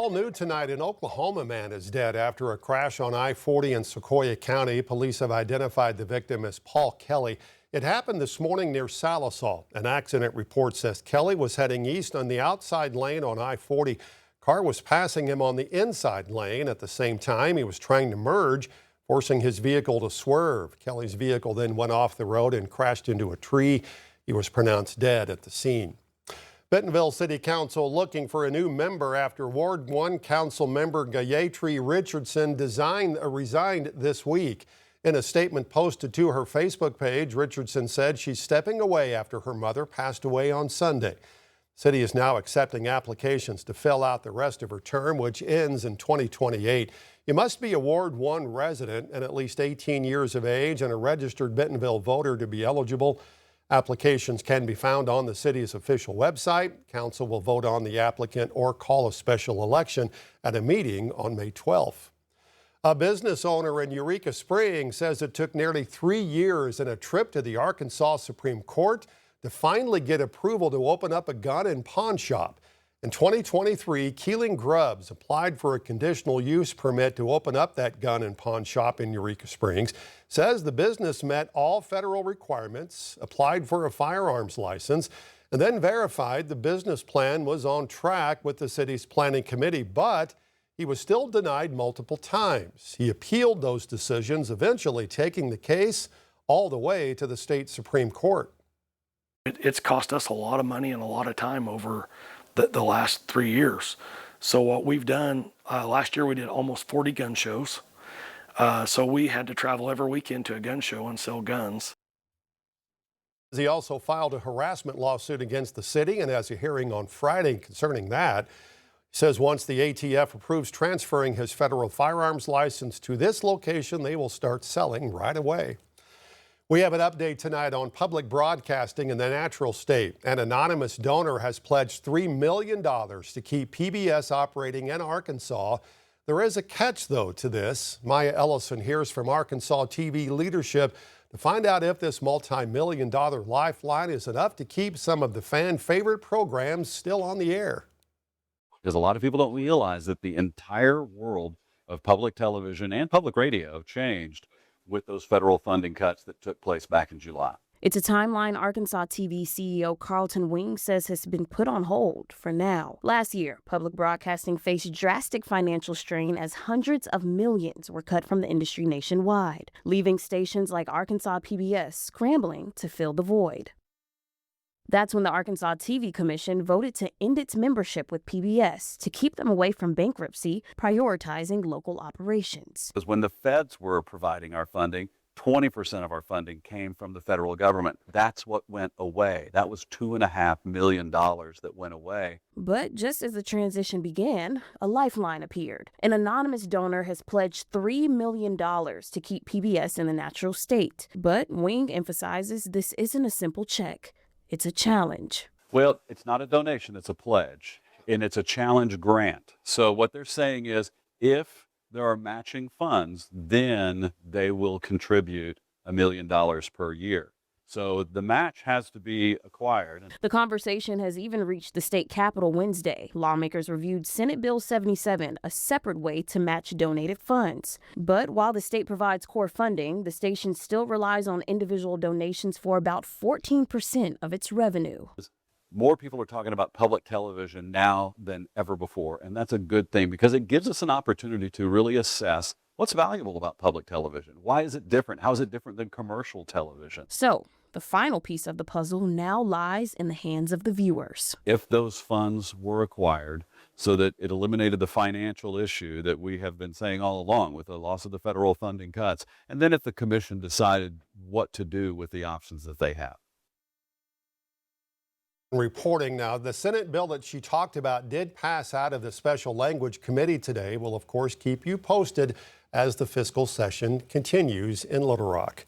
All new tonight, an Oklahoma man is dead after a crash on I-40 in Sequoyah County. Police have identified the victim as Paul Kelly. It happened this morning near Salisal. An accident report says Kelly was heading east on the outside lane on I-40. Car was passing him on the inside lane. At the same time, he was trying to merge, forcing his vehicle to swerve. Kelly's vehicle then went off the road and crashed into a tree. He was pronounced dead at the scene. Bentonville City Council looking for a new member after Ward 1 Council member Gayatri Richardson resigned this week. In a statement posted to her Facebook page, Richardson said she's stepping away after her mother passed away on Sunday. The city is now accepting applications to fill out the rest of her term, which ends in 2028. You must be a Ward 1 resident and at least 18 years of age and a registered Bentonville voter to be eligible. Applications can be found on the city's official website. Council will vote on the applicant or call a special election at a meeting on May 12th. A business owner in Eureka Springs says it took nearly 3 years and a trip to the Arkansas Supreme Court to finally get approval to open up a gun and pawn shop. In 2023, Keeling Grubbs applied for a conditional use permit to open up that gun and pawn shop in Eureka Springs. Says the business met all federal requirements, applied for a firearms license, and then verified the business plan was on track with the city's planning committee, but he was still denied multiple times. He appealed those decisions, eventually taking the case all the way to the state Supreme Court. It's cost us a lot of money and a lot of time over the last 3 years. So what we've done, last year we did almost 40 gun shows. So we had to travel every weekend to a gun show and sell guns. He also filed a harassment lawsuit against the city, and has a hearing on Friday concerning that. He says once the ATF approves transferring his federal firearms license to this location, they will start selling right away. We have an update tonight on public broadcasting in the natural state. An anonymous donor has pledged $3 million to keep PBS operating in Arkansas. There is a catch, though, to this. Maya Ellison hears from Arkansas TV leadership to find out if this multi-million-dollar lifeline is enough to keep some of the fan-favorite programs still on the air. Because a lot of people don't realize that the entire world of public television and public radio changed with those federal funding cuts that took place back in July. It's a timeline Arkansas TV CEO Carlton Wing says has been put on hold for now. Last year, public broadcasting faced drastic financial strain as hundreds of millions were cut from the industry nationwide, leaving stations like Arkansas PBS scrambling to fill the void. That's when the Arkansas TV Commission voted to end its membership with PBS to keep them away from bankruptcy, prioritizing local operations. Because when the feds were providing our funding, 20% of our funding came from the federal government. That's what went away. That was $2.5 million that went away. But just as the transition began, a lifeline appeared. An anonymous donor has pledged $3 million to keep PBS in the natural state. But Wing emphasizes this isn't a simple check. It's a challenge. Well, it's not a donation, it's a pledge, and it's a challenge grant. So what they're saying is if there are matching funds, then they will contribute $1 million per year. So the match has to be acquired. The conversation has even reached the state capitol Wednesday. Lawmakers reviewed Senate Bill 77, a separate way to match donated funds. But while the state provides core funding, the station still relies on individual donations for about 14% of its revenue. More people are talking about public television now than ever before, and that's a good thing because it gives us an opportunity to really assess what's valuable about public television. Why is it different? How is it different than commercial television? So, the final piece of the puzzle now lies in the hands of the viewers. If those funds were acquired so that it eliminated the financial issue that we have been saying all along with the loss of the federal funding cuts, and then if the commission decided what to do with the options that they have. Reporting now, the Senate bill that she talked about did pass out of the Special Language Committee today. We'll, of course, keep you posted as the fiscal session continues in Little Rock.